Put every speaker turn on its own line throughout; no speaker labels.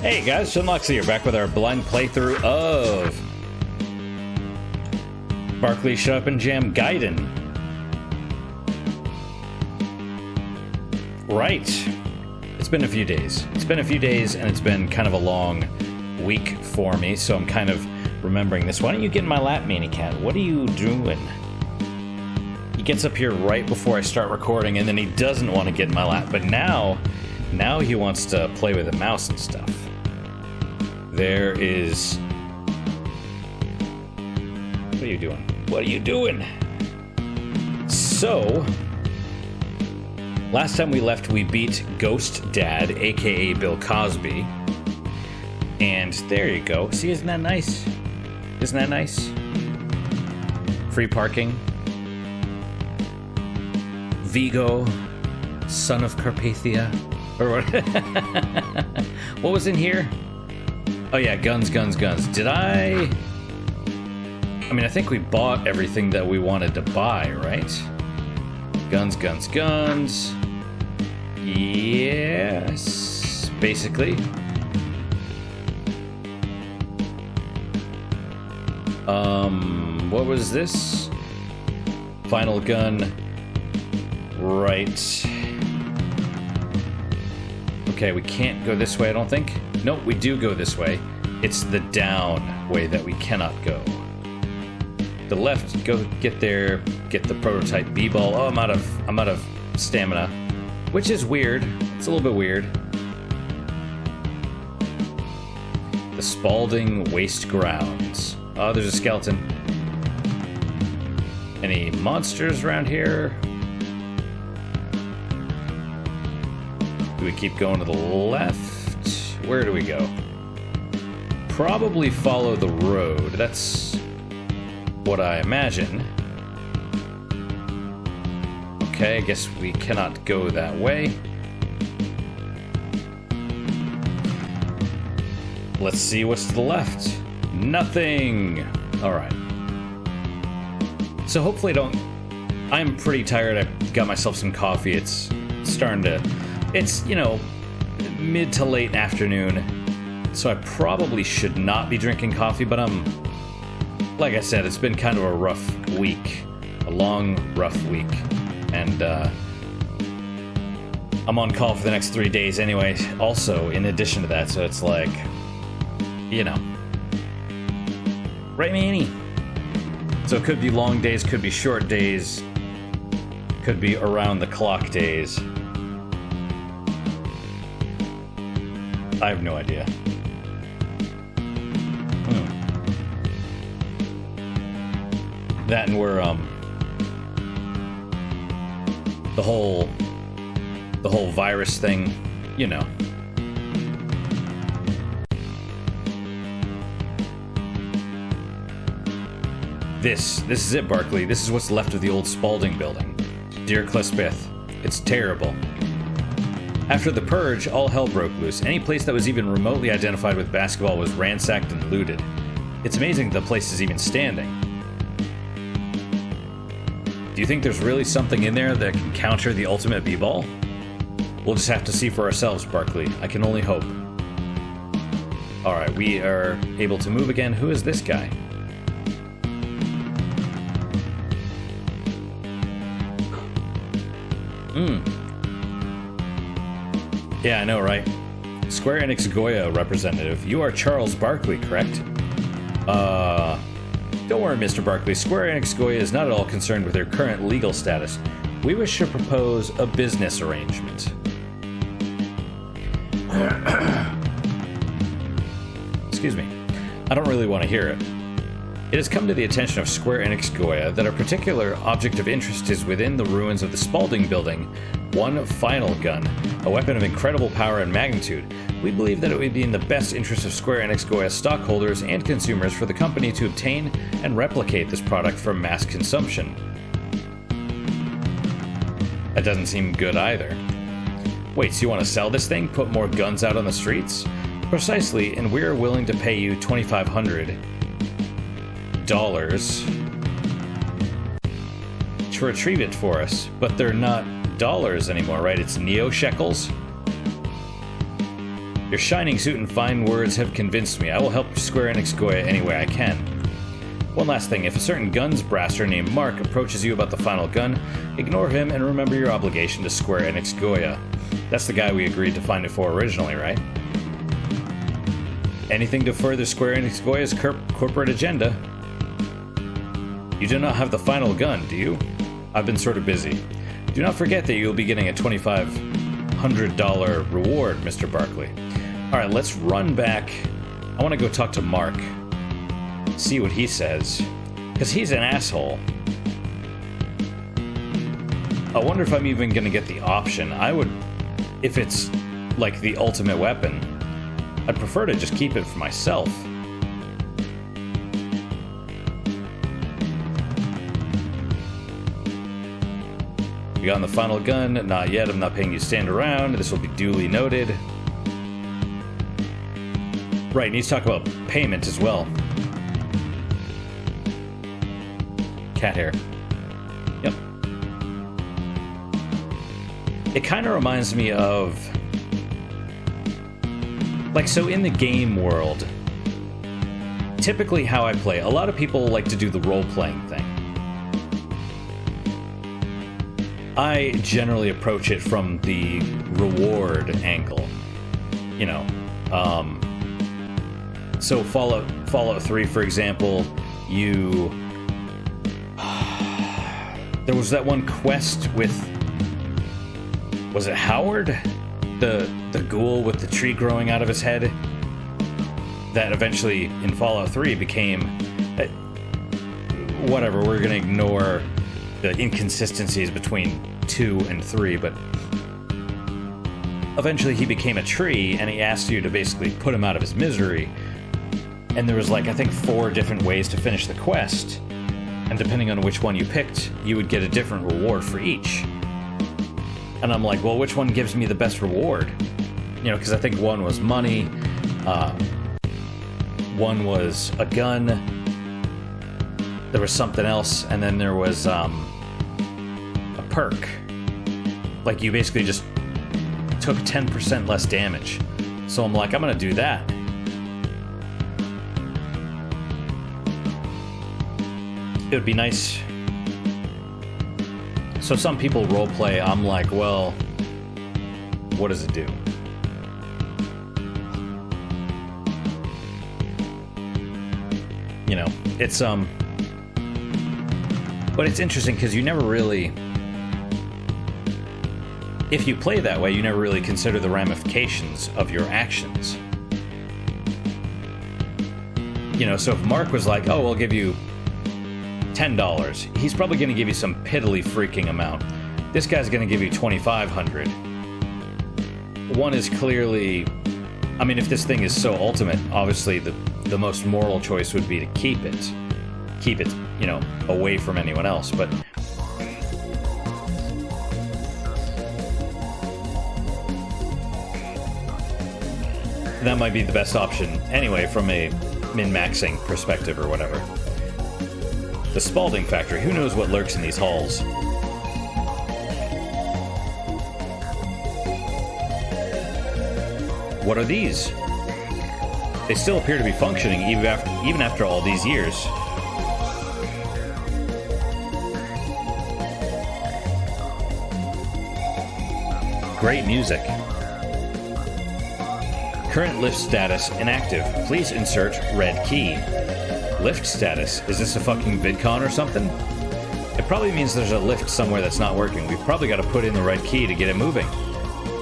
Hey guys, Shinlox here, back with our blind playthrough of Barkley Shut Up and Jam Gaiden. Right. It's been a few days. And it's been kind of a long week for me, so I'm kind of remembering this. Why don't you get in my lap, Manny Cat? What are you doing? He gets up here right before I start recording, and then he doesn't want to get in my lap, but now he wants to play with the mouse and stuff. There is... What are you doing? What are you doing? So, last time we left, we beat Ghost Dad, aka Bill Cosby. And there you go. See, isn't that nice? Isn't that nice? Free parking. Vigo, son of Carpathia. Or what? What was in here? Oh yeah, guns. Did I mean, I think we bought everything that we wanted to buy, right? Guns. Yes, basically. What was this? Final gun. Right. Okay, we can't go this way, I don't think. Nope, we do go this way. It's the down way that we cannot go. The left, go get there, get the prototype B-ball. Oh, I'm out of stamina, which is weird. It's a little bit weird. The Spalding Waste Grounds. Oh, there's a skeleton. Any monsters around here? Do we keep going to the left? Where do we go? Probably follow the road. That's what I imagine. Okay, I guess we cannot go that way. Let's see what's to the left. Nothing. Alright. So hopefully I'm pretty tired. I got myself some coffee. It's starting to... It's, you know, mid to late afternoon, so I probably should not be drinking coffee, but like I said, it's been kind of a rough week. A long, rough week. And, I'm on call for the next 3 days anyway, also, in addition to that, so it's like, you know. Right, Manny? So it could be long days, could be short days, could be around-the-clock days. I have no idea. That and we're, the whole virus thing, you know. This is it, Barkley. This is what's left of the old Spalding building. Dear Clisbeth, it's terrible. After the purge, all hell broke loose. Any place that was even remotely identified with basketball was ransacked and looted. It's amazing the place is even standing. Do you think there's really something in there that can counter the ultimate b-ball? We'll just have to see for ourselves, Barkley. I can only hope. Alright, we are able to move again. Who is this guy? Yeah, I know, right? Square Enix Goya representative. You are Charles Barkley, correct? Don't worry, Mr. Barkley. Square Enix Goya is not at all concerned with their current legal status. We wish to propose a business arrangement. Excuse me. I don't really want to hear it. It has come to the attention of Square Enix Goya that a particular object of interest is within the ruins of the Spalding building. One final gun, a weapon of incredible power and magnitude. We believe that it would be in the best interest of Square Enix Goya stockholders and consumers for the company to obtain and replicate this product for mass consumption. That doesn't seem good either. Wait, so you want to sell this thing? Put more guns out on the streets? Precisely, and we're willing to pay you $2,500 to retrieve it for us, but they're not dollars anymore, right? It's neo shekels. Your shining suit and fine words have convinced me. I will help Square Enix Goya any way I can. One last thing, if a certain guns brasser named Mark approaches you about the final gun, ignore him and remember your obligation to Square Enix Goya. That's the guy we agreed to find it for originally, right? Anything to further Square Enix Goya's corporate agenda. You do not have the final gun, do you? I've been sort of busy. Do not forget that you'll be getting a $2,500 reward, Mr. Barkley. Alright, let's run back. I want to go talk to Mark. See what he says. Because he's an asshole. I wonder if I'm even going to get the option. I would, if it's like the ultimate weapon, I'd prefer to just keep it for myself. You got the final gun? Not yet. I'm not paying you to stand around. This will be duly noted. Right, needs to talk about payment as well. Cat hair. Yep. It kind of reminds me of... like, so in the game world, typically how I play, a lot of people like to do the role-playing thing. I generally approach it from the reward angle. You know, so Fallout 3, for example, you... there was that one quest with... was it Howard? The ghoul with the tree growing out of his head? That eventually, in Fallout 3, became... whatever, we're gonna ignore the inconsistencies between 2 and 3, but... eventually he became a tree, and he asked you to basically put him out of his misery. And there was, like, I think 4 different ways to finish the quest. And depending on which one you picked, you would get a different reward for each. And I'm like, well, which one gives me the best reward? You know, because I think one was money, one was a gun, there was something else, and then there was a perk. Like, you basically just took 10% less damage. So I'm like, I'm gonna do that. It would be nice. So some people roleplay, I'm like, well, what does it do? You know, it's, but it's interesting because you never really, if you play that way, you never really consider the ramifications of your actions. You know, so if Mark was like, oh, I'll give you $10, he's probably going to give you some piddly freaking amount. This guy's going to give you $2,500. One is clearly, I mean, if this thing is so ultimate, obviously the most moral choice would be to keep it, you know, away from anyone else, but that might be the best option anyway from a min-maxing perspective or whatever. The Spalding Factory. Who knows what lurks in these halls? What are these? They still appear to be functioning even after all these years. Great music. Current lift status inactive. Please insert red key. Lift status? Is this a fucking VidCon or something? It probably means there's a lift somewhere that's not working. We've probably got to put in the right key to get it moving.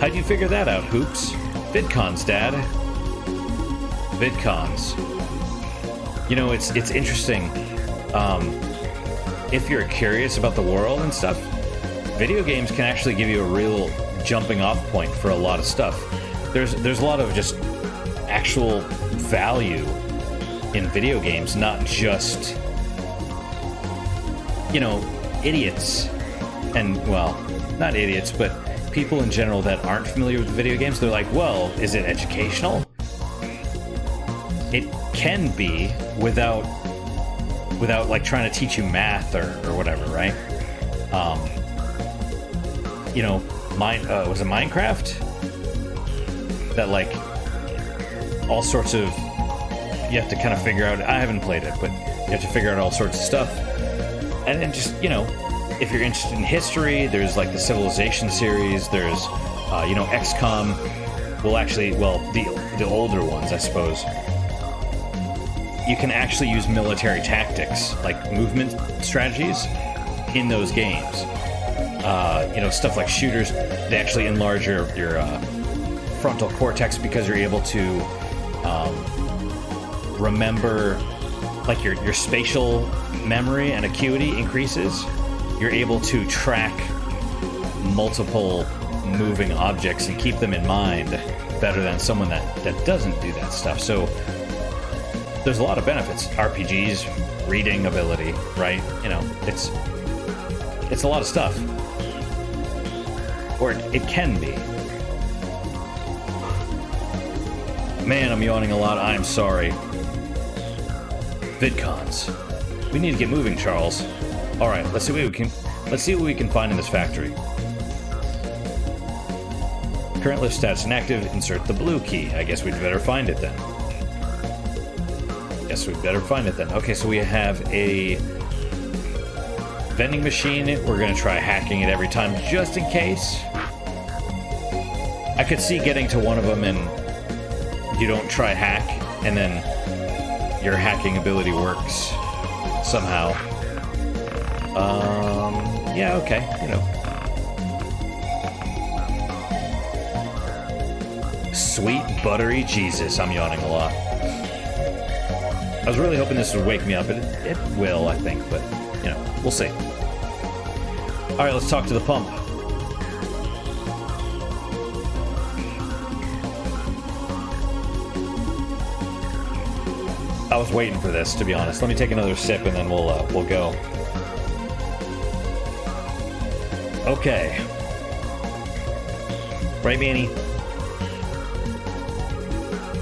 How'd you figure that out, Hoops? VidCons, Dad. VidCons. You know, it's interesting. If you're curious about the world and stuff, video games can actually give you a real jumping off point for a lot of stuff. There's a lot of just actual value in video games, not just, you know, idiots. And, well, not idiots, but people in general that aren't familiar with video games. They're like, well, is it educational? It can be without like trying to teach you math or whatever, right? You know, was it Minecraft? That like all sorts of... You have to kind of figure out... I haven't played it, but you have to figure out all sorts of stuff. And then just, you know, if you're interested in history, there's like the Civilization series, there's, you know, XCOM. Well, actually, well, the older ones, I suppose. You can actually use military tactics, like movement strategies, in those games. You know, stuff like shooters, they actually enlarge your frontal cortex because you're able to remember, like your spatial memory and acuity increases. You're able to track multiple moving objects and keep them in mind better than someone that doesn't do that stuff. So there's a lot of benefits. RPGs, reading ability, right? You know, it's a lot of stuff. Or it can be. Man, I'm yawning a lot. I'm sorry. VidCons. We need to get moving, Charles. All right, let's see what we can find in this factory. Current lift status inactive. Insert the blue key. I guess we'd better find it then. Okay, so we have a vending machine. We're going to try hacking it every time, just in case. I could see getting to one of them and you don't try hack, and then your hacking ability works somehow. Yeah, okay, you know. Sweet buttery Jesus, I'm yawning a lot. I was really hoping this would wake me up, and it will, I think, but, you know, we'll see. Alright, let's talk to the pump. I was waiting for this, to be honest. Let me take another sip, and then we'll go. Okay. Right, Manny?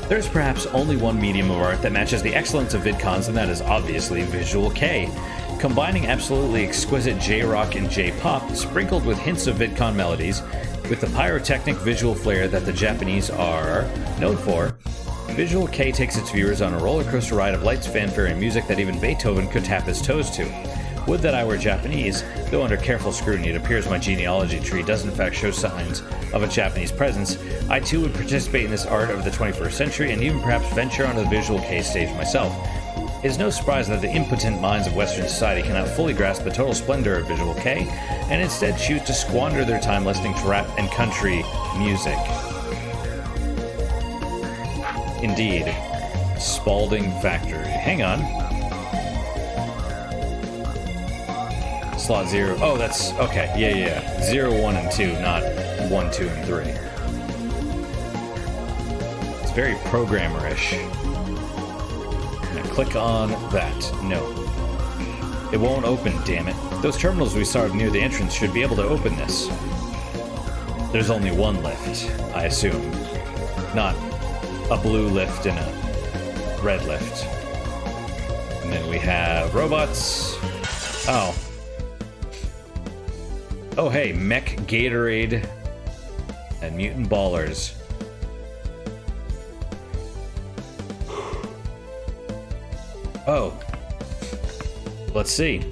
There's perhaps only one medium of art that matches the excellence of VidCons, and that is obviously Visual K. Combining absolutely exquisite J-rock and J-pop, sprinkled with hints of VidCon melodies, with the pyrotechnic visual flair that the Japanese are known for, Visual K takes its viewers on a roller coaster ride of lights, fanfare, and music that even Beethoven could tap his toes to. Would that I were Japanese, though under careful scrutiny it appears my genealogy tree does in fact show signs of a Japanese presence, I too would participate in this art of the 21st century and even perhaps venture onto the Visual K stage myself. It is no surprise that the impotent minds of Western society cannot fully grasp the total splendor of Visual K, and instead choose to squander their time listening to rap and country music. Indeed. Spalding Factory. Hang on. Slot 0. Oh, that's... Okay. Yeah. 0, 1, and 2, not 1, 2, and 3. It's very programmer-ish. I'm gonna click on that. No. It won't open, damn it. Those terminals we saw near the entrance should be able to open this. There's only one lift, I assume. Not a blue lift and a red lift. And then we have robots. Oh. Oh, hey, Mech Gatorade and Mutant Ballers. Oh. Let's see.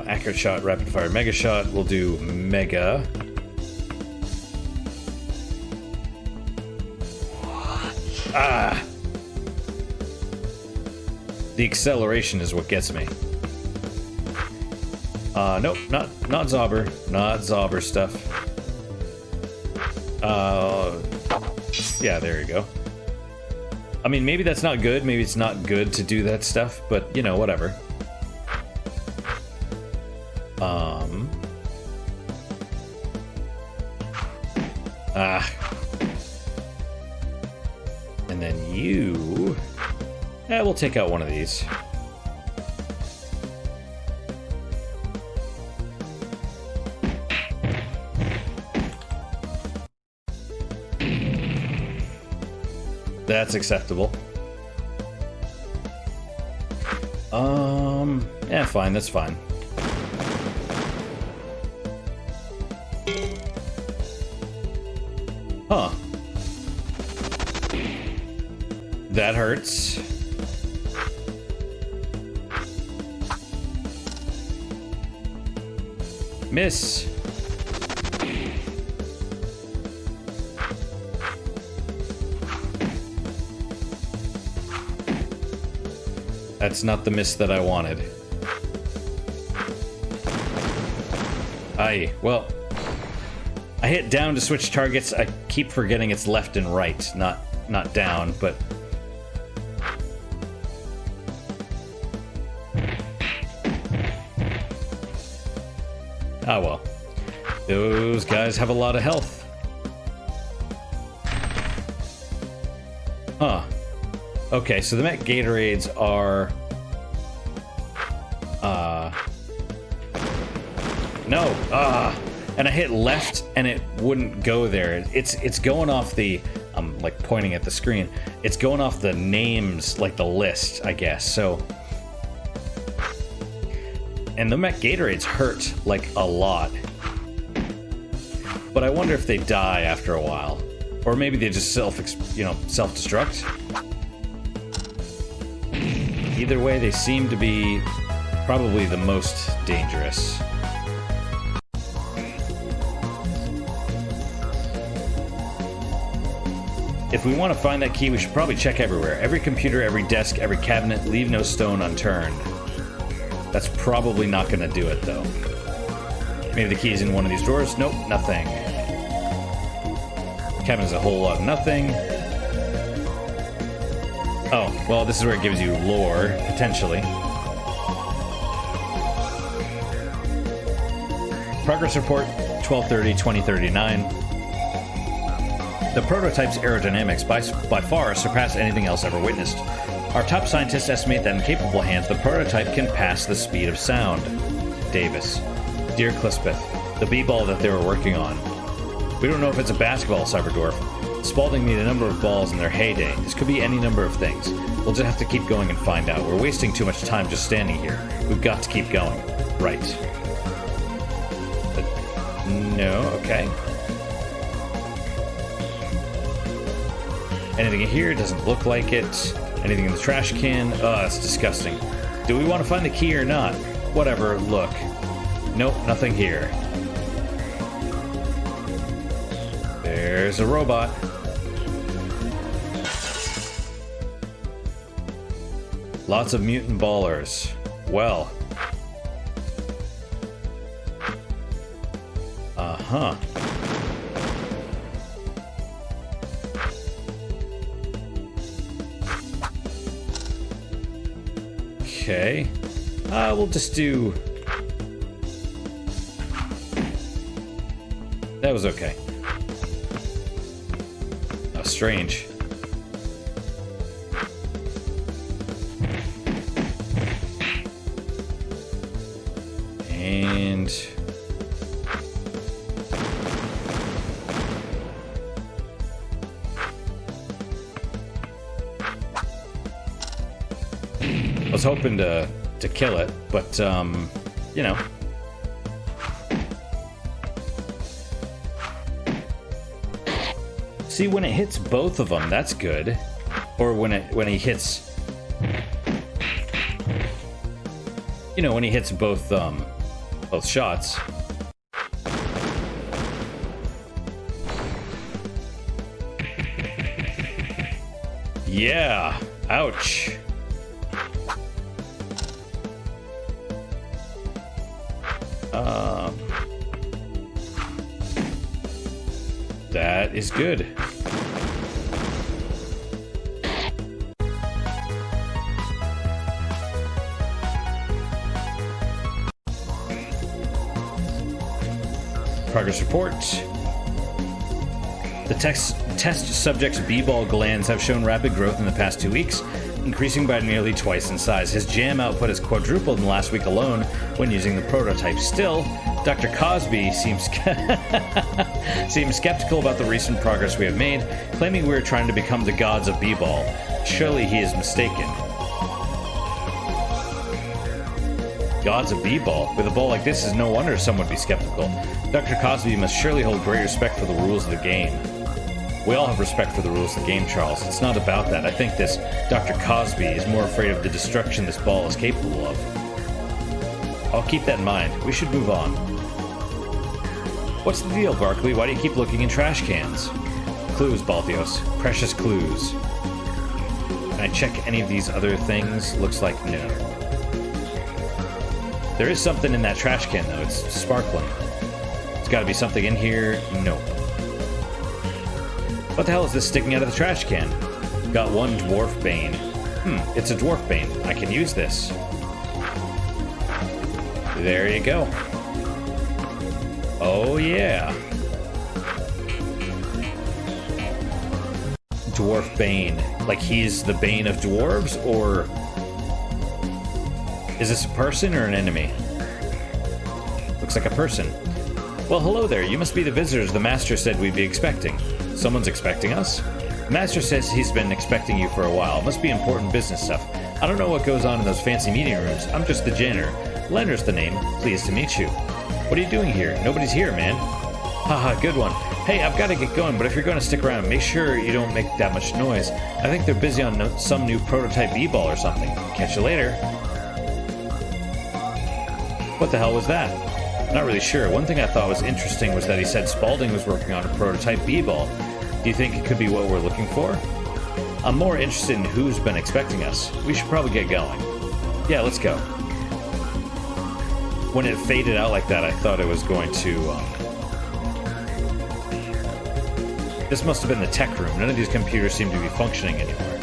Accurate shot, rapid fire, mega shot. We'll do mega. Ah! The acceleration is what gets me. Nope, not Zobber. Not Zobber stuff. Yeah, there you go. I mean, maybe that's not good. Maybe it's not good to do that stuff, but, you know, whatever. And then you... we'll take out one of these. That's acceptable. Yeah, fine, that's fine. Huh. That hurts. Miss. That's not the miss that I wanted. Well, I hit down to switch targets. I keep forgetting it's left and right, not down, but... Ah, well. Those guys have a lot of health. Huh. Okay, so the Mech Gatorades are... No! And I hit left and it wouldn't go there. It's going off the... I'm like pointing at the screen. It's going off the names, like the list, I guess, so... And the Mech Gatorades hurt, like, a lot. But I wonder if they die after a while. Or maybe they just self-destruct. Either way, they seem to be probably the most dangerous. If we want to find that key, we should probably check everywhere. Every computer, every desk, every cabinet, leave no stone unturned. That's probably not going to do it, though. Maybe the key's in one of these drawers? Nope, nothing. Cabinet's a whole lot of nothing. Oh, well, this is where it gives you lore, potentially. Progress report, 12/30/2039. The prototype's aerodynamics by far surpass anything else ever witnessed. Our top scientists estimate that in capable hands, the prototype can pass the speed of sound. Davis. Dear Clispeth, the B-ball that they were working on. We don't know if it's a basketball, Cyberdwarf. Spaulding need a number of balls in their heyday. This could be any number of things. We'll just have to keep going and find out. We're wasting too much time just standing here. We've got to keep going. Right. But no, okay. Anything in here? Doesn't look like it. Anything in the trash can? Oh, that's disgusting. Do we want to find the key or not? Whatever, look. Nope, nothing here. There's a robot. Lots of mutant ballers. Well. Uh-huh. Okay. We'll just do... That was okay. Oh, strange. And... I was hoping to kill it, but, you know. See, when it hits both of them, that's good. Or when he hits... You know, when he hits both shots. Yeah! Ouch! That is good. Progress report. The test subject's B-ball glands have shown rapid growth in the past 2 weeks, increasing by nearly twice in size. His jam output has quadrupled in the last week alone when using the prototype. Still, Dr. Cosby seems skeptical about the recent progress we have made, claiming we are trying to become the gods of B-ball. Surely he is mistaken. Gods of B-ball? With a ball like this, is no wonder some would be skeptical. Dr. Cosby must surely hold great respect for the rules of the game. We all have respect for the rules of the game, Charles. It's not about that. I think this Dr. Cosby is more afraid of the destruction this ball is capable of. I'll keep that in mind. We should move on. What's the deal, Barkley? Why do you keep looking in trash cans? Clues, Balthios. Precious clues. Can I check any of these other things? Looks like no. There is something in that trash can, though. It's sparkling. There's got to be something in here. Nope. What the hell is this sticking out of the trash can? Got one dwarf bane. It's a dwarf bane. I can use this. There you go. Oh, yeah. Dwarf bane. Like he's the bane of dwarves, or... is this a person or an enemy? Looks like a person. Well, hello there. You must be the visitors the master said we'd be expecting. Someone's expecting us? The master says he's been expecting you for a while. Must be important business stuff. I don't know what goes on in those fancy meeting rooms. I'm just the janitor. Leonard's the name. Pleased to meet you. What are you doing here? Nobody's here, man. Haha, good one. Hey, I've got to get going, but if you're going to stick around, make sure you don't make that much noise. I think they're busy on some new prototype b-ball or something. Catch you later. What the hell was that? Not really sure. One thing I thought was interesting was that he said Spaulding was working on a prototype b-ball. Do you think it could be what we're looking for? I'm more interested in who's been expecting us. We should probably get going. Yeah, let's go. When it faded out like that, I thought it was going to... This must have been the tech room. None of these computers seem to be functioning anymore.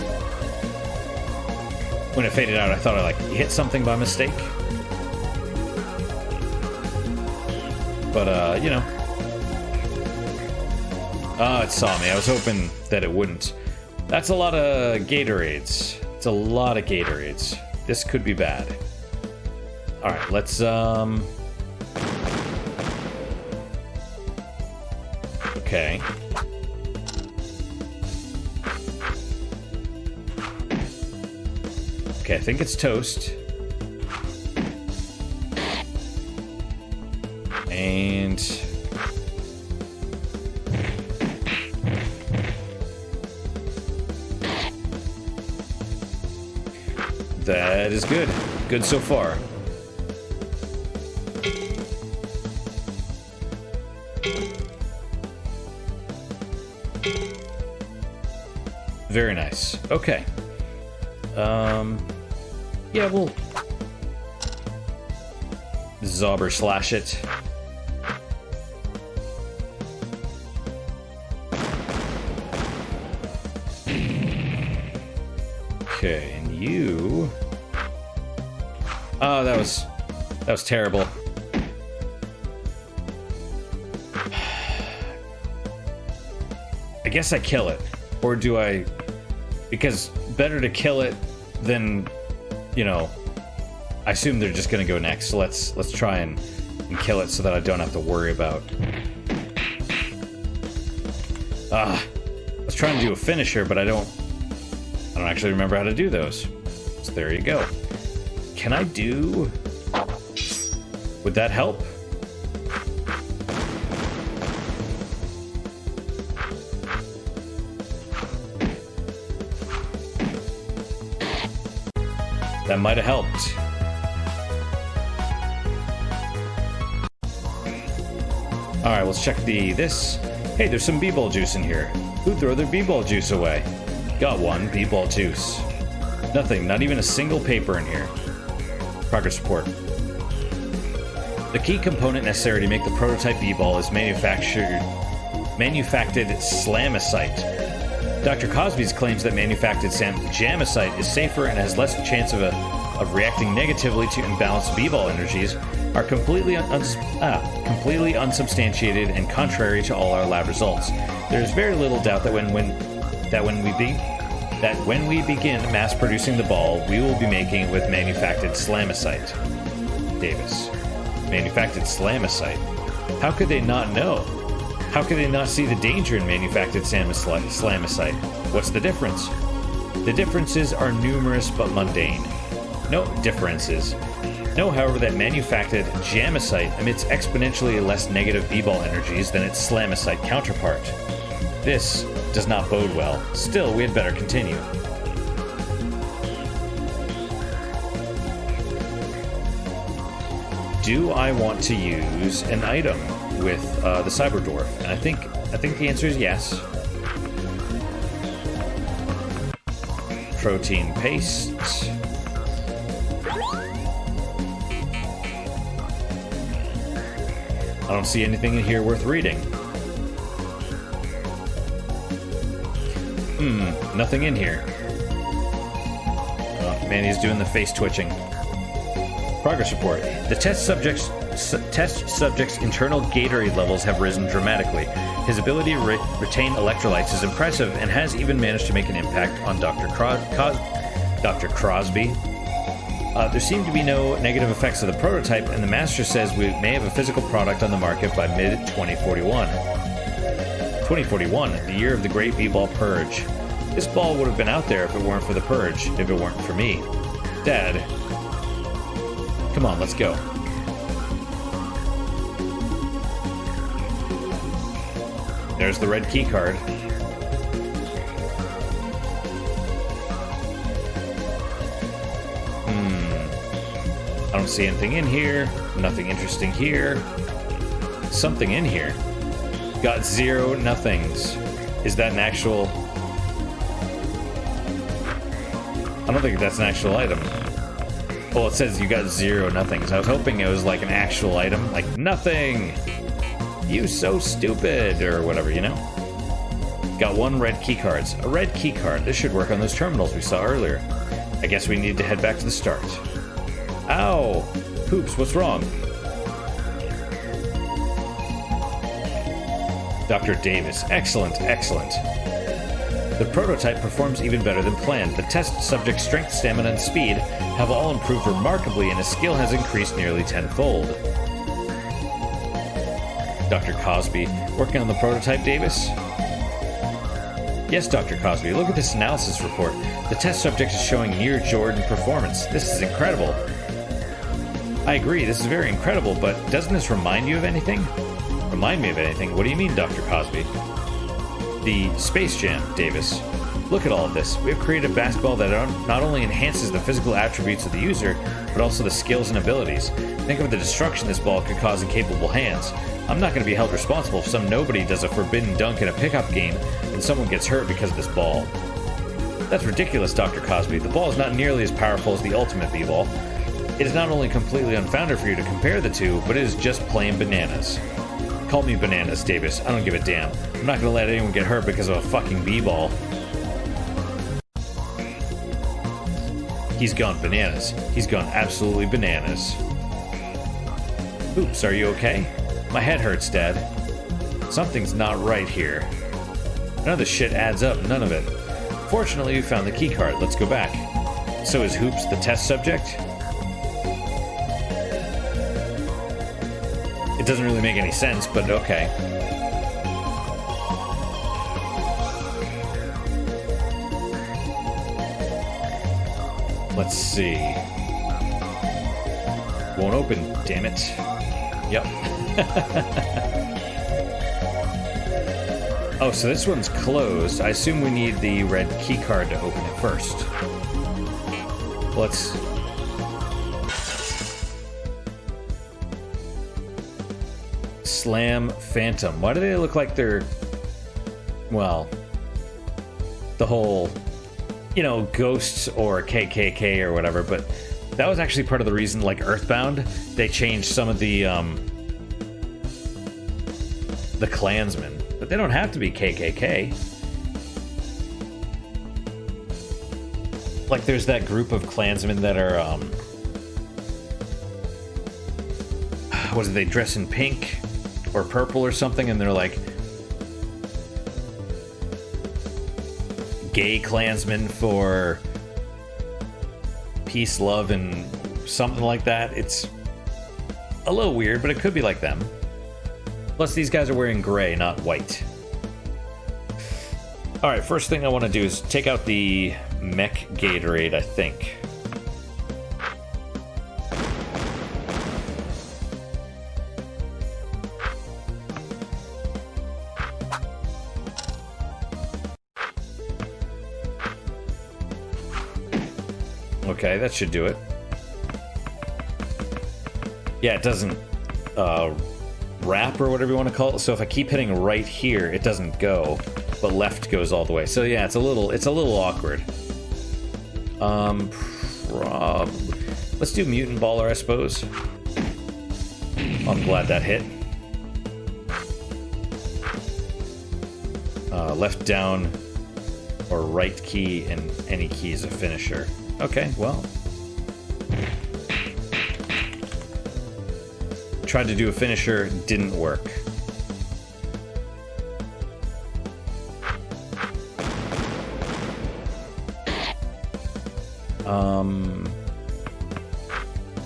When it faded out, I thought I hit something by mistake. But, you know. Oh, it saw me. I was hoping that it wouldn't. That's a lot of Gatorades. It's a lot of Gatorades. This could be bad. Alright, let's, okay. Okay, I think it's toast. And... that is good. Good so far. Very nice. Okay. Yeah, we'll... Zobber slash it. Okay, and you... Oh, that was terrible. I guess I kill it. Or do I... Because better to kill it than, you know... I assume they're just gonna go next, so let's try and kill it so that I don't have to worry about... I was trying to do a finisher, but I don't actually remember how to do those. So there you go. Can I do... Would that help? That might have helped. Alright, let's check this. Hey, there's some b-ball juice in here. Who threw their b-ball juice away? Got one, b-ball juice. Nothing, not even a single paper in here. Progress report. The key component necessary to make the prototype b-ball is manufactured slamicite. Dr. Cosby's claims that manufactured jamicite is safer and has less chance of reacting negatively to imbalanced b-ball energies are completely unsubstantiated and contrary to all our lab results. There is very little doubt that when we begin mass producing the ball, we will be making it with manufactured slamicite. Davis. Manufactured slamicite? How could they not know? How could they not see the danger in manufactured slamicite? What's the difference? The differences are numerous but mundane. No differences. Know, however, that manufactured jamicite emits exponentially less negative b-ball energies than its slamicite counterpart. This does not bode well. Still, we had better continue. Do I want to use an item with the Cyber Dwarf? And I think the answer is yes. Protein paste. I don't see anything in here worth reading. Nothing in here. Oh, man, he's doing the face twitching. Progress report. The test subject's internal Gatorade levels have risen dramatically. His ability to retain electrolytes is impressive and has even managed to make an impact on Dr. Cosby. There seem to be no negative effects of the prototype, and the master says we may have a physical product on the market by mid-2041. 2041, the year of the Great B-Ball Purge. This ball would have been out there if it weren't for the Purge, if it weren't for me. Dad. Come on, let's go. There's the red key card. I don't see anything in here. Nothing interesting here. Something in here. Got 0 nothings. Is that an actual... I don't think that's an actual item. Well, it says you got 0 nothings. I was hoping it was like an actual item. Like, nothing! You so stupid! Or whatever, you know? Got 1 red key cards. A red key card. This should work on those terminals we saw earlier. I guess we need to head back to the start. Ow! Hoops, what's wrong? Dr. Davis. Excellent, excellent. The prototype performs even better than planned. The test subject's strength, stamina, and speed have all improved remarkably, and his skill has increased nearly tenfold. Dr. Cosby. Working on the prototype, Davis? Yes, Dr. Cosby. Look at this analysis report. The test subject is showing near Jordan performance. This is incredible. I agree, this is very incredible, but doesn't this remind you of anything? Remind me of anything? What do you mean, Dr. Cosby? The Space Jam, Davis. Look at all of this. We have created a basketball that not only enhances the physical attributes of the user, but also the skills and abilities. Think of the destruction this ball could cause in capable hands. I'm not going to be held responsible if some nobody does a forbidden dunk in a pickup game and someone gets hurt because of this ball. That's ridiculous, Dr. Cosby. The ball is not nearly as powerful as the ultimate B-ball. It is not only completely unfounded for you to compare the two, but it is just plain bananas. Call me bananas, Davis. I don't give a damn. I'm not going to let anyone get hurt because of a fucking B-ball. He's gone bananas. He's gone absolutely bananas. Oops, are you okay? My head hurts, Dad. Something's not right here. None of this shit adds up, none of it. Fortunately, we found the key card. Let's go back. So is Hoops the test subject? It doesn't really make any sense, but okay. Let's see. Won't open, damn it. Yep. Oh, so this one's closed. I assume we need the red key card to open it first. Let's... Slam Phantom. Why do they look like they're... Well... The whole... You know, ghosts or KKK or whatever, but... That was actually part of the reason, like Earthbound, they changed some of the Klansmen. But they don't have to be KKK. Like, there's that group of Klansmen that are, what do they dress in pink or purple or something, and they're like gay Klansmen for peace, love, and something like that. It's a little weird, but it could be like them. Plus, these guys are wearing gray, not white. Alright, first thing I want to do is take out the mech Gatorade, I think. Okay, that should do it. Yeah, it doesn't wrap or whatever you want to call it. So if I keep hitting right here, it doesn't go, but left goes all the way. So yeah, it's a little awkward. Let's do Mutant Baller, I suppose. I'm glad that hit. Left down or right key and any key is a finisher. Okay, well. Tried to do a finisher, didn't work.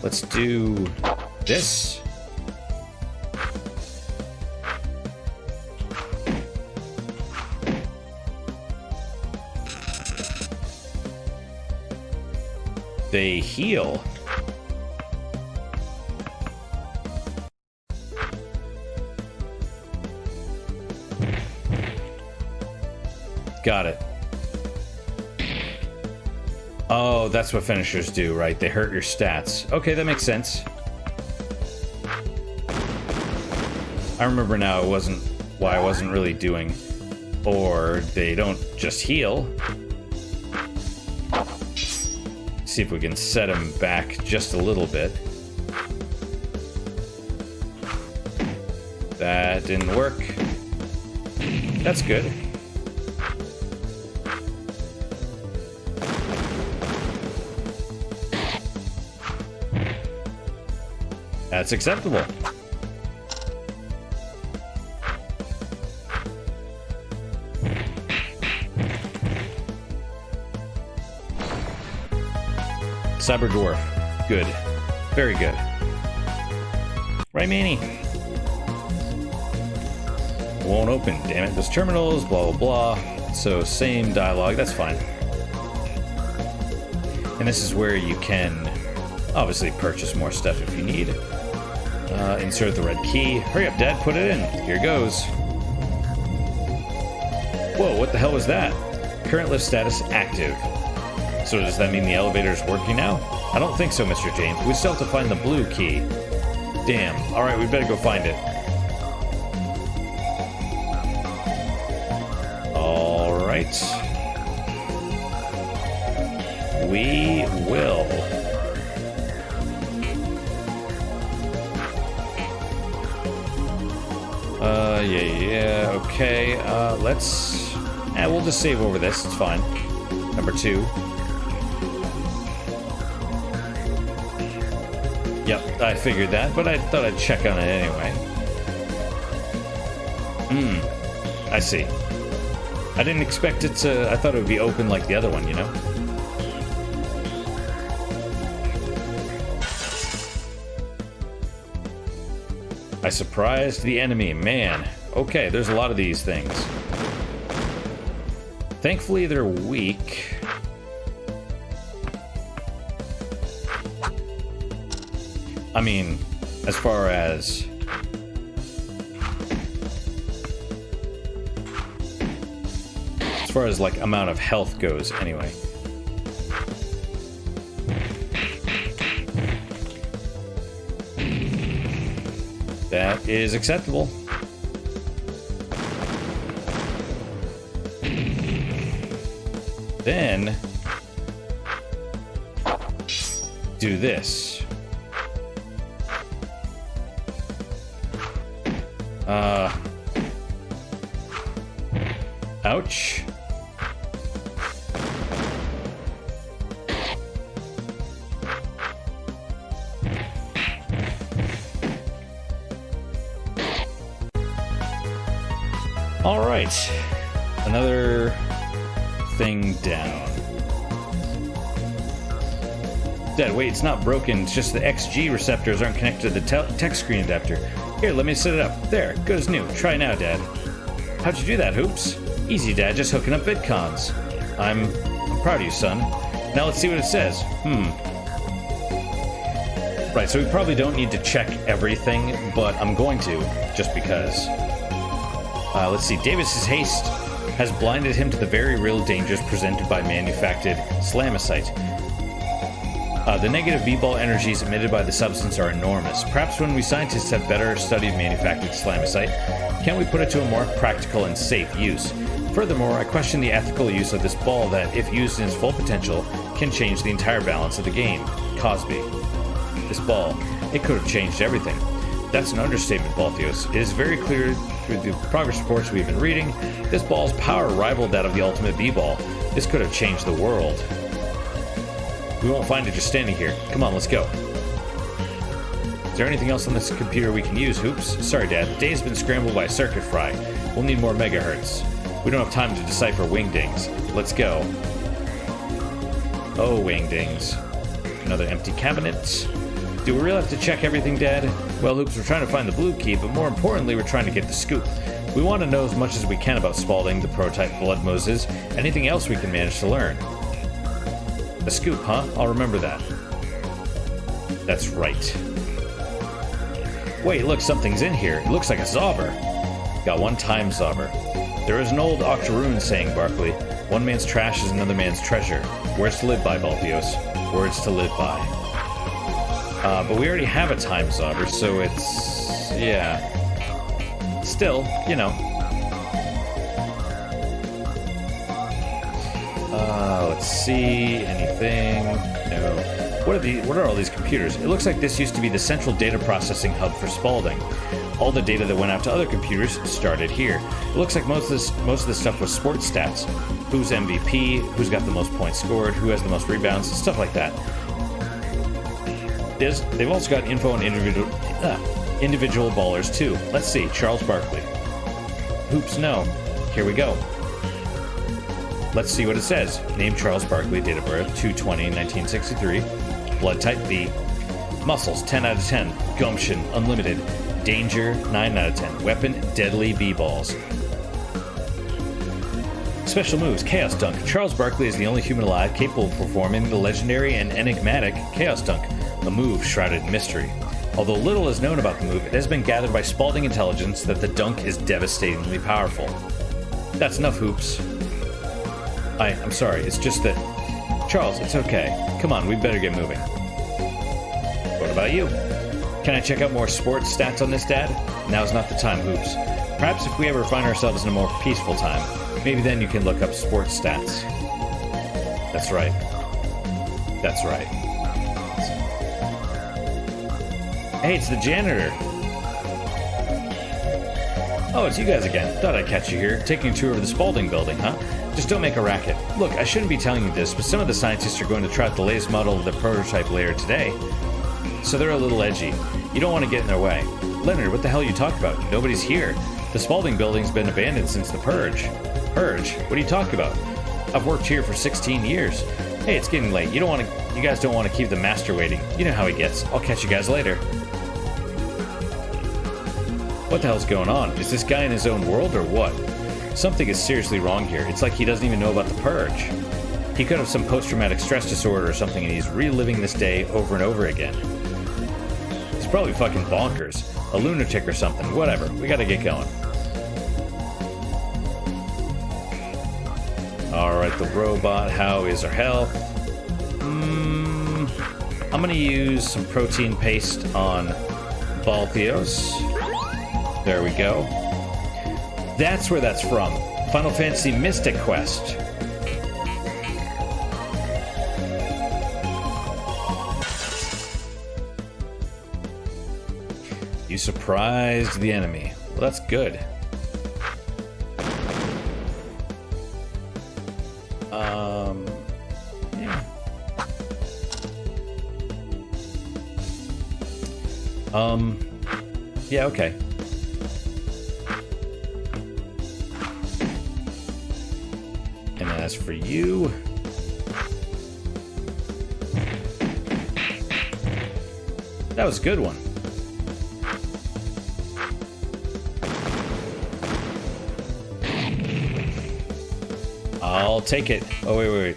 Let's do this. They heal. Got it. Oh, that's what finishers do, right? They hurt your stats. Okay, that makes sense. I remember now it wasn't why I wasn't really doing. Or they don't just heal. See if we can set them back just a little bit. That didn't work. That's good. That's acceptable. Cyber Dwarf. Good. Very good. Right, Manny? Won't open, damn it. There's terminals, blah, blah, blah. So, same dialogue. That's fine. And this is where you can obviously purchase more stuff if you need. Insert the red key. Hurry up, Dad. Put it in. Here goes. Whoa, what the hell was that? Current lift status active. So does that mean the elevator's working now? I don't think so, Mr. James. We still have to find the blue key. Damn. Alright, we better go find it. Alright. We will. Yeah, okay. Let's... we'll just save over this. It's fine. Number 2. Yep, I figured that, but I thought I'd check on it anyway. I see. I didn't expect it to... I thought it would be open like the other one, you know? I surprised the enemy. Man. Okay, there's a lot of these things. Thankfully, they're weak. I mean, as far as... like, amount of health goes, anyway. That is acceptable. Then... do this. Ouch. All right. Another thing down. Dad, wait, it's not broken. It's just the XG receptors aren't connected to the text screen adapter. Here, let me set it up. There, good as new. Try now, Dad. How'd you do that, Hoops? Easy, Dad, just hooking up VidCons. I'm proud of you, son. Now let's see what it says. Right, so we probably don't need to check everything, but I'm going to, just because. Let's see, Davis's haste has blinded him to the very real dangers presented by manufactured slamicite. The negative V-ball energies emitted by the substance are enormous. Perhaps when we scientists have better studied manufactured slamicite, can we put it to a more practical and safe use? Furthermore, I question the ethical use of this ball that, if used in its full potential, can change the entire balance of the game. Cosby. This ball, it could have changed everything. That's an understatement, Balthios. It is very clear through the progress reports we've been reading, this ball's power rivaled that of the ultimate B-ball. This could have changed the world. We won't find it just standing here. Come on, let's go. Is there anything else on this computer we can use, Hoops? Sorry, Dad. The day's been scrambled by a circuit fry. We'll need more megahertz. We don't have time to decipher wingdings. Let's go. Oh, wingdings. Another empty cabinet. Do we really have to check everything, Dad? Well, Hoops, we're trying to find the blue key, but more importantly, we're trying to get the scoop. We want to know as much as we can about Spaulding, the prototype Blood Moses, anything else we can manage to learn. The scoop, huh? I'll remember that. That's right. Wait, look, something's in here. It looks like a Zauber. Got one time Zauber. There is an old Octoroon saying, Barkley. One man's trash is another man's treasure. Words to live by, Balthios. Words to live by. But we already have a time Zauber, so it's... yeah. Still, you know. Let's see. Anything? No. What are all these computers? It looks like this used to be the central data processing hub for Spaulding. All the data that went out to other computers started here. It looks like most of this stuff was sports stats. Who's MVP, who's got the most points scored, who has the most rebounds, stuff like that. They've also got info on individual ballers too. Let's see, Charles Barkley. Hoops, no. Here we go. Let's see what it says. Name Charles Barkley, date of birth 2/20/1963. Blood type B. Muscles 10 out of 10. Gumption unlimited. Danger 9 out of 10. Weapon deadly B-balls. Special moves Chaos Dunk. Charles Barkley is the only human alive capable of performing the legendary and enigmatic Chaos Dunk, a move shrouded in mystery. Although little is known about the move, it has been gathered by Spaulding intelligence that the dunk is devastatingly powerful. That's enough, Hoops. I'm sorry, it's just that... Charles, it's okay. Come on, we better get moving. What about you? Can I check out more sports stats on this, Dad? Now's not the time, Hoops. Perhaps if we ever find ourselves in a more peaceful time, maybe then you can look up sports stats. That's right. That's right. Hey, it's the janitor. Oh, it's you guys again. Thought I'd catch you here, taking a tour of the Spaulding building, huh? Just don't make a racket. Look, I shouldn't be telling you this, but some of the scientists are going to try out the latest model of the prototype layer today. So they're a little edgy. You don't want to get in their way. Leonard, what the hell are you talking about? Nobody's here. The Spaulding building's been abandoned since the Purge. Purge? What are you talking about? I've worked here for 16 years. Hey, it's getting late. You guys don't want to keep the master waiting. You know how he gets. I'll catch you guys later. What the hell's going on? Is this guy in his own world or what? Something is seriously wrong here. It's like he doesn't even know about the Purge. He could have some post-traumatic stress disorder or something and he's reliving this day over and over again. He's probably fucking bonkers. A lunatic or something. Whatever. We gotta get going. Alright, the robot. How is her health? I'm gonna use some protein paste on Balthios. There we go. That's where that's from. Final Fantasy Mystic Quest. You surprised the enemy. Well, that's good. Yeah, okay. And as for you... that was a good one. I'll take it. Oh, wait.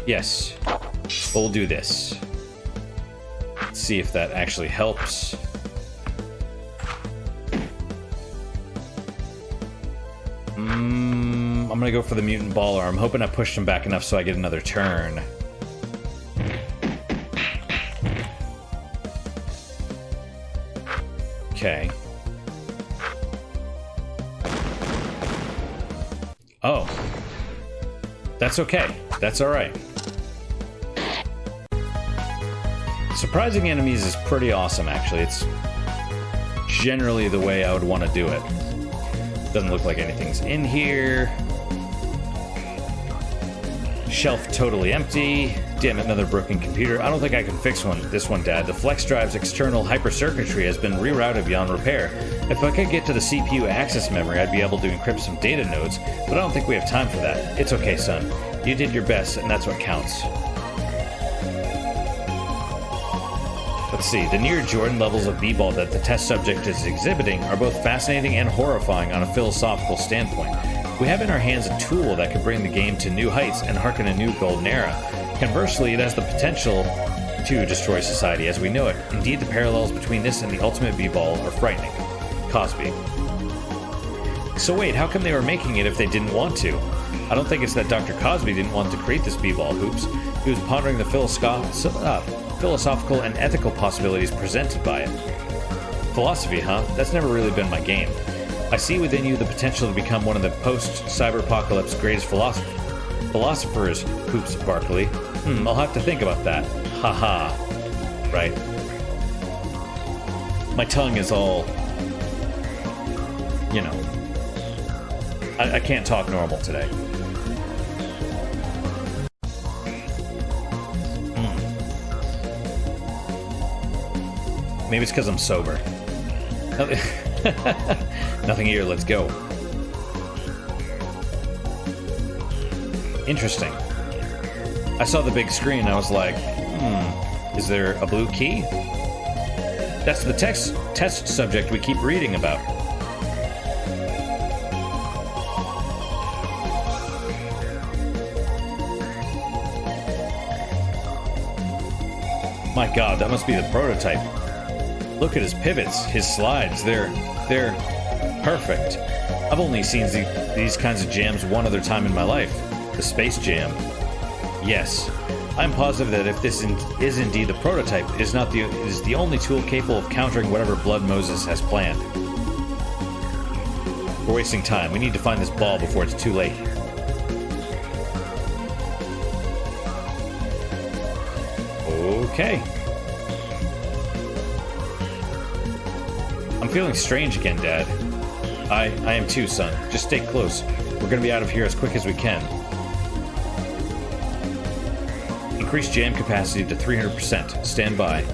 Yes. We'll do this. Let's see if that actually helps. I'm gonna go for the mutant baller. I'm hoping I pushed him back enough so I get another turn. Okay. Oh. That's okay. That's alright. Surprising enemies is pretty awesome, actually. It's generally the way I would want to do it. Doesn't look like anything's in here. Shelf totally empty. Damn it, another broken computer. I don't think I can fix this one, Dad. The flex drive's external hypercircuitry has been rerouted beyond repair. If I could get to the CPU access memory, I'd be able to encrypt some data nodes, but I don't think we have time for that. It's okay, son. You did your best, and that's what counts. Let's see. The near Jordan levels of b-ball that the test subject is exhibiting are both fascinating and horrifying on a philosophical standpoint. We have in our hands a tool that could bring the game to new heights and harken a new golden era. Conversely, it has the potential to destroy society as we know it. Indeed, the parallels between this and the ultimate b-ball are frightening. Cosby. So wait, how come they were making it if they didn't want to? I don't think it's that Dr. Cosby didn't want to create this b-ball, Hoops. He was pondering the philosophical and ethical possibilities presented by it. Philosophy, huh? That's never really been my game. I see within you the potential to become one of the post-cyber-apocalypse greatest philosophers, Hoops Barkley. I'll have to think about that. Haha. Right. My tongue is all... you know. I can't talk normal today. Maybe it's because I'm sober. Nothing here, let's go. Interesting. I saw the big screen and I was like, is there a blue key? That's the test subject we keep reading about. My god, that must be the prototype. Look at his pivots, his slides, they're perfect. I've only seen these kinds of jams one other time in my life. The Space Jam. Yes, I'm positive that if this is indeed the prototype, it is the only tool capable of countering whatever Blood Moses has planned. We're wasting time. We need to find this ball before it's too late. Okay. I'm feeling strange again, Dad. I am too, son. Just stay close. We're gonna be out of here as quick as we can. Increase jam capacity to 300%. Stand by.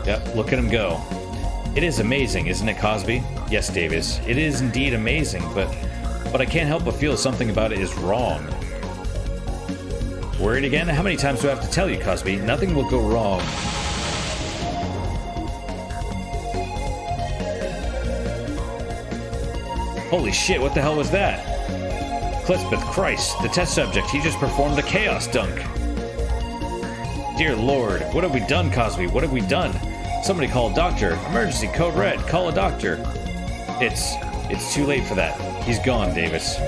Yep, look at him go. It is amazing, isn't it, Cosby? Yes, Davis. It is indeed amazing, but I can't help but feel something about it is wrong. Worried again? How many times do I have to tell you, Cosby? Nothing will go wrong. Holy shit, what the hell was that? Clispeth Christ, the test subject, he just performed a chaos dunk. Dear Lord, what have we done, Cosby? What have we done? Somebody call a doctor. Emergency, code red, call a doctor. It's too late for that. He's gone, Davis.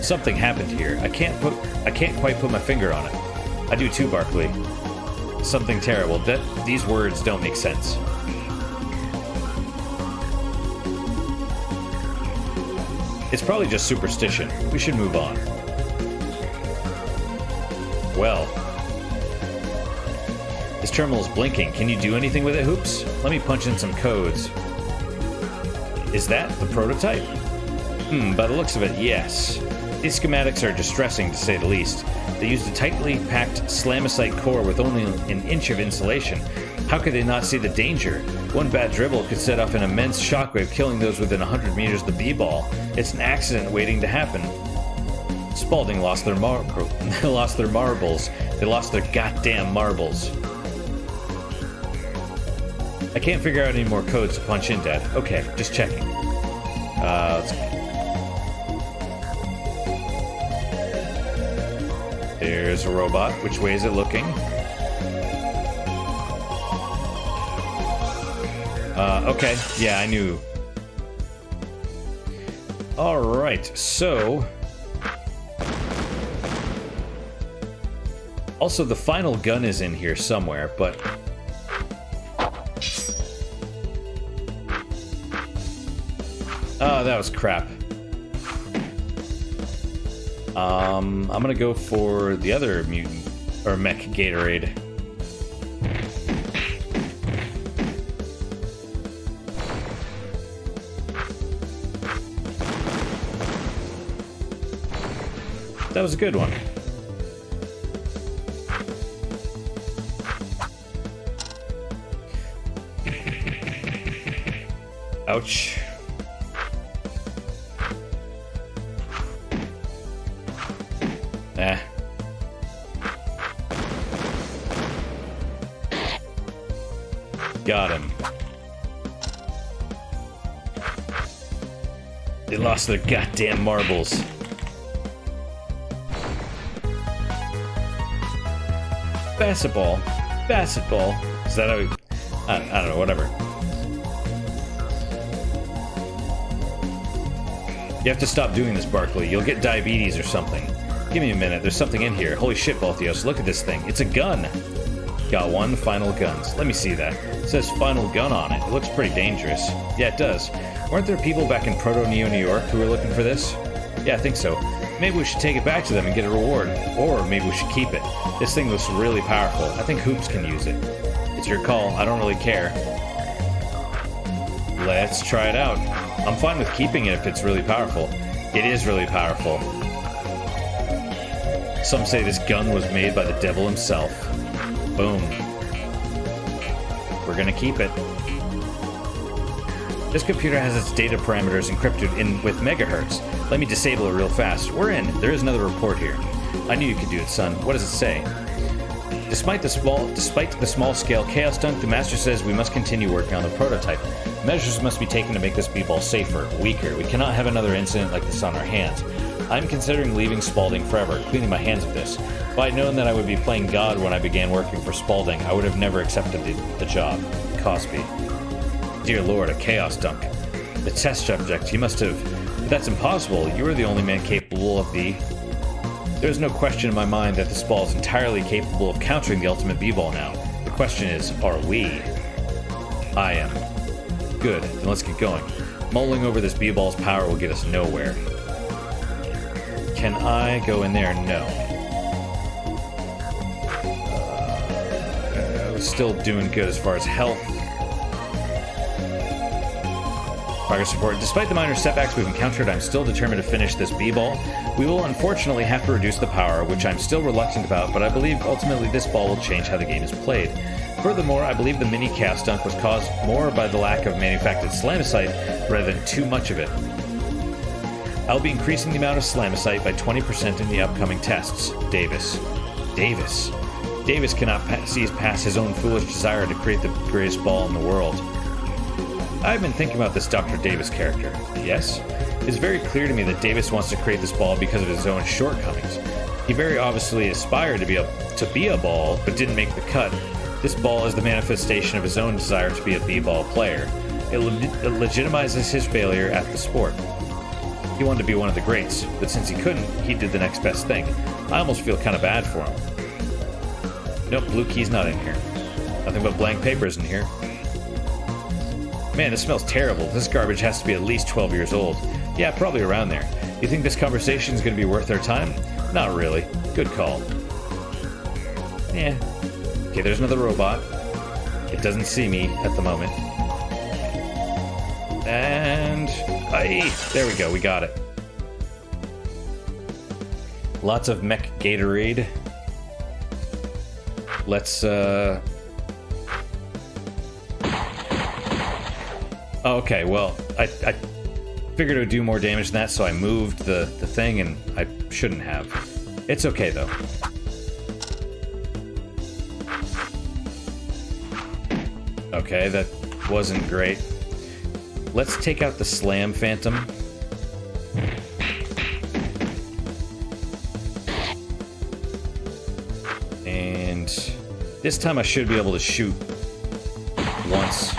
Something happened here. I can't quite put my finger on it. I do too, Barkley. Something terrible. These words don't make sense. It's probably just superstition. We should move on. Well. This terminal is blinking. Can you do anything with it, Hoops? Let me punch in some codes. Is that the prototype? By the looks of it, yes. These schematics are distressing, to say the least. They used a tightly packed slamacite core with only an inch of insulation. How could they not see the danger? One bad dribble could set off an immense shockwave, killing those within 100 meters of the B-ball. It's an accident waiting to happen. Spaulding lost their marbles. They lost their goddamn marbles. I can't figure out any more codes to punch in, Dad. Okay, just checking. Let's... There's a robot. Which way is it looking? Okay. Yeah, I knew. Alright, so... Also, the final gun is in here somewhere, but... Oh, that was crap. I'm gonna go for the other mutant, or mech Gatorade. That was a good one. Ouch. Got him. They lost their goddamn marbles. Basketball. Basketball. Is that how we... I don't know, whatever. You have to stop doing this, Barkley. You'll get diabetes or something. Give me a minute. There's something in here. Holy shit, Balthios. Look at this thing. It's a gun. Got one final guns. Let me see that. It says final gun on it. It looks pretty dangerous. Yeah, it does. Weren't there people back in Proto-Neo, New York who were looking for this? Yeah, I think so. Maybe we should take it back to them and get a reward. Or maybe we should keep it. This thing looks really powerful. I think Hoops can use it. It's your call. I don't really care. Let's try it out. I'm fine with keeping it if it's really powerful. It is really powerful. Some say this gun was made by the devil himself. Boom. We're gonna keep it. This computer has its data parameters encrypted in with megahertz. Let me disable it real fast. We're in. There is another report here. I knew you could do it, son. What does it say? Despite the small-scale chaos dunk, the master says we must continue working on the prototype. Measures must be taken to make this b-ball safer, weaker. We cannot have another incident like this on our hands. I'm considering leaving Spaulding forever, cleaning my hands of this. If I had known that I would be playing God when I began working for Spaulding, I would have never accepted the job. Cosby. Dear Lord, a chaos dunk. The test subject, he must have... But that's impossible. You are the only man capable of the... There is no question in my mind that this ball is entirely capable of countering the ultimate b-ball now. The question is, are we? I am. Good, then let's get going. Mulling over this b-ball's power will get us nowhere. Can I go in there? No. Still doing good as far as health. Progress report. Despite the minor setbacks we've encountered, I'm still determined to finish this b-ball. We will unfortunately have to reduce the power, which I'm still reluctant about, but I believe ultimately this ball will change how the game is played. Furthermore, I believe the mini chaos dunk was caused more by the lack of manufactured slamicite rather than too much of it. I'll be increasing the amount of slamicite by 20% in the upcoming tests. Davis. Davis cannot see past his own foolish desire to create the greatest ball in the world. I've been thinking about this Dr. Davis character. Yes? It's very clear to me that Davis wants to create this ball because of his own shortcomings. He very obviously aspired to be a ball, but didn't make the cut. This ball is the manifestation of his own desire to be a b-ball player. It legitimizes his failure at the sport. He wanted to be one of the greats, but since he couldn't, he did the next best thing. I almost feel kind of bad for him. Nope, blue key's not in here. Nothing but blank papers in here. Man, this smells terrible. This garbage has to be at least 12 years old. Yeah, probably around there. You think this conversation is going to be worth our time? Not really. Good call. Yeah. Okay, there's another robot. It doesn't see me at the moment. And... Aye, there we go, we got it. Lots of mech Gatorade. Let's, Okay, well, I figured it would do more damage than that, so I moved the thing, and I shouldn't have. It's okay, though. Okay, that wasn't great. Let's take out the Slam Phantom. And this time I should be able to shoot once.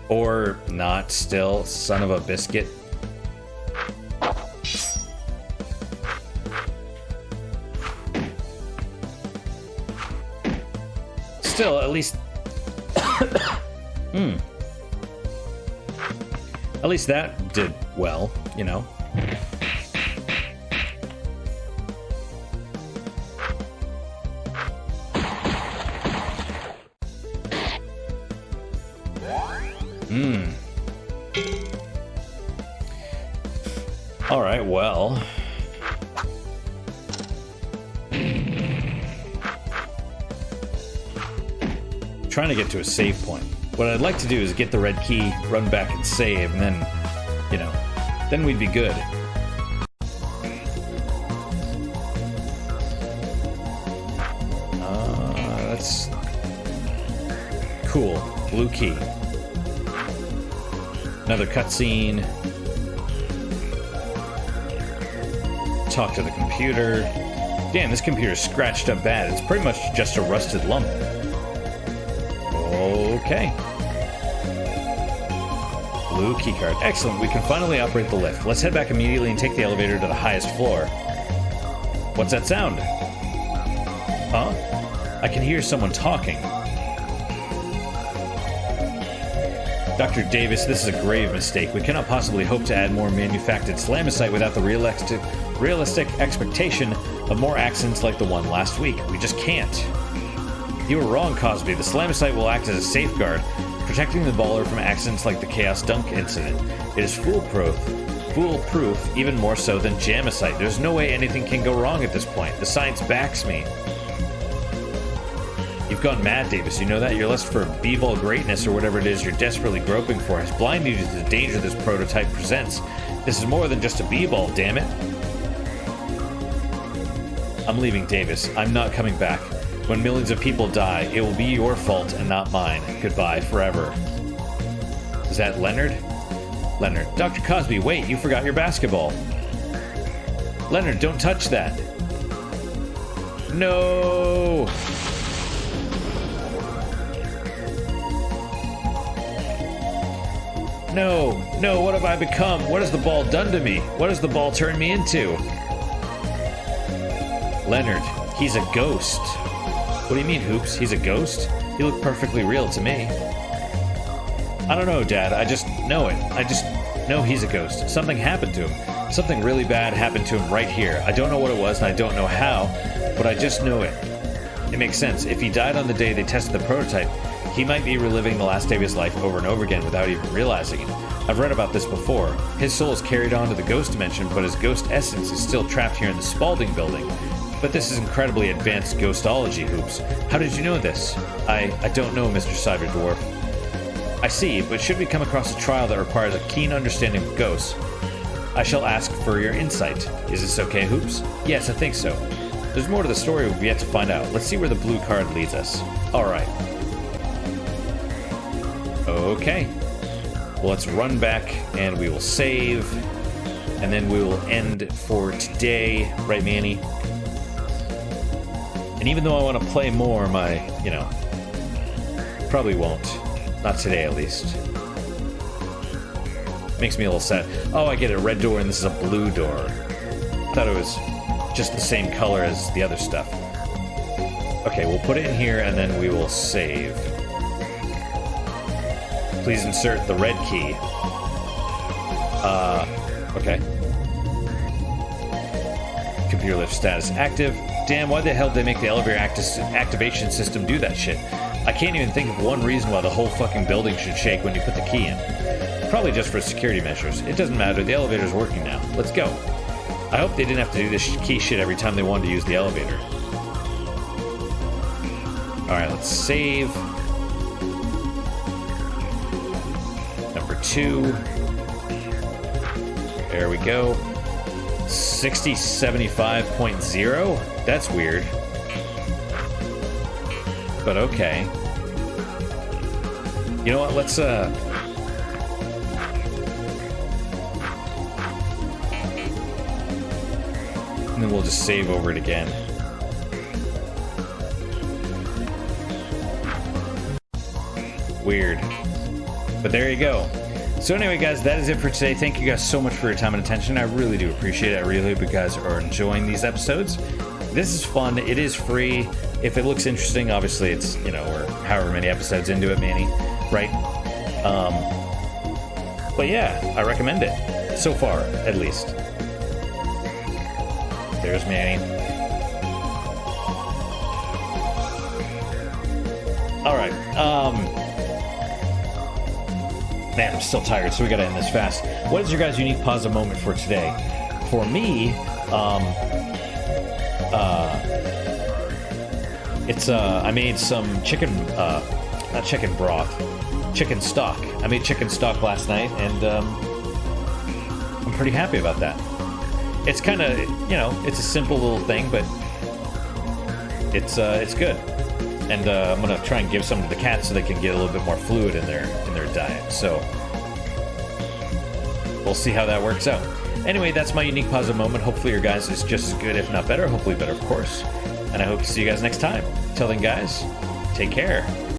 Or not still, son of a biscuit. still, at least... At least that did well, you know. All right, well. Trying to get to a save point. What I'd like to do is get the red key, run back and save, and then, you know, then we'd be good. That's cool. Blue key. Another cutscene. Talk to the computer. Damn, this computer's scratched up bad. It's pretty much just a rusted lump. Okay. Blue keycard. Excellent, we can finally operate the lift. Let's head back immediately and take the elevator to the highest floor. What's that sound? Huh? I can hear someone talking. Dr. Davis, this is a grave mistake. We cannot possibly hope to add more manufactured slamicite without the realistic expectation of more accidents like the one last week. We just can't. You were wrong, Cosby. The slamicite will act as a safeguard, protecting the baller from accidents like the Chaos Dunk incident. It is foolproof, even more so than jamicite. There's no way anything can go wrong at this point. The science backs me. You've gone mad, Davis. You know that? Your lust for b-ball greatness, or whatever it is you're desperately groping for, has blinded you to the danger this prototype presents. This is more than just a b-ball, damn it. I'm leaving, Davis. I'm not coming back. When millions of people die, it will be your fault and not mine. Goodbye forever. Is that Leonard? Leonard. Dr. Cosby, wait, you forgot your basketball. Leonard, don't touch that. No! No, what have I become? What has the ball done to me? What has the ball turned me into? Leonard, he's a ghost. What do you mean, Hoops? He's a ghost? He looked perfectly real to me. I don't know, Dad. I just know it. I just know he's a ghost. Something happened to him. Something really bad happened to him right here. I don't know what it was, and I don't know how, but I just know it. It makes sense. If he died on the day they tested the prototype, he might be reliving the last day of his life over and over again without even realizing it. I've read about this before. His soul is carried on to the ghost dimension, but his ghost essence is still trapped here in the Spaulding building. But this is incredibly advanced ghostology, Hoops. How did you know this? I don't know, Mr. Cyber Dwarf. I see, but should we come across a trial that requires a keen understanding of ghosts, I shall ask for your insight. Is this okay, Hoops? Yes, I think so. There's more to the story we've yet to find out. Let's see where the blue card leads us. Alright. Okay. Well, let's run back and we will save. And then we will end for today. Right, Manny? And even though I want to play more, probably won't. Not today, at least. Makes me a little sad. Oh, I get a red door and this is a blue door. I thought it was just the same color as the other stuff. Okay, we'll put it in here and then we will save. Please insert the red key. Okay. Computer lift status active. Damn, why the hell did they make the elevator activation system do that shit? I can't even think of one reason why the whole fucking building should shake when you put the key in. Probably just for security measures. It doesn't matter, the elevator's working now. Let's go. I hope they didn't have to do this key shit every time they wanted to use the elevator. Alright, let's save. Number 2. There we go. 6075.0? That's weird. But okay. You know what, let's and then we'll just save over it again. Weird. But there you go. So anyway, guys, that is it for today. Thank you guys so much for your time and attention. I really do appreciate it. I really hope you guys are enjoying these episodes. This is fun. It is free. If it looks interesting, obviously it's, you know, we're however many episodes into it, Manny, right? But yeah, I recommend it. So far, at least. There's Manny. Alright, man, I'm still tired, so we gotta end this fast. What is your guys' unique positive moment for today? For me, I made some chicken, not chicken broth, chicken stock. I made chicken stock last night, and I'm pretty happy about that. It's kind of, you know, it's a simple little thing, but it's good. And I'm gonna try and give some to the cats so they can get a little bit more fluid in their diet. So we'll see how that works out. Anyway, that's my unique positive moment. Hopefully your guys is just as good, if not better. Hopefully better, of course. And I hope to see you guys next time. Till then, guys, take care.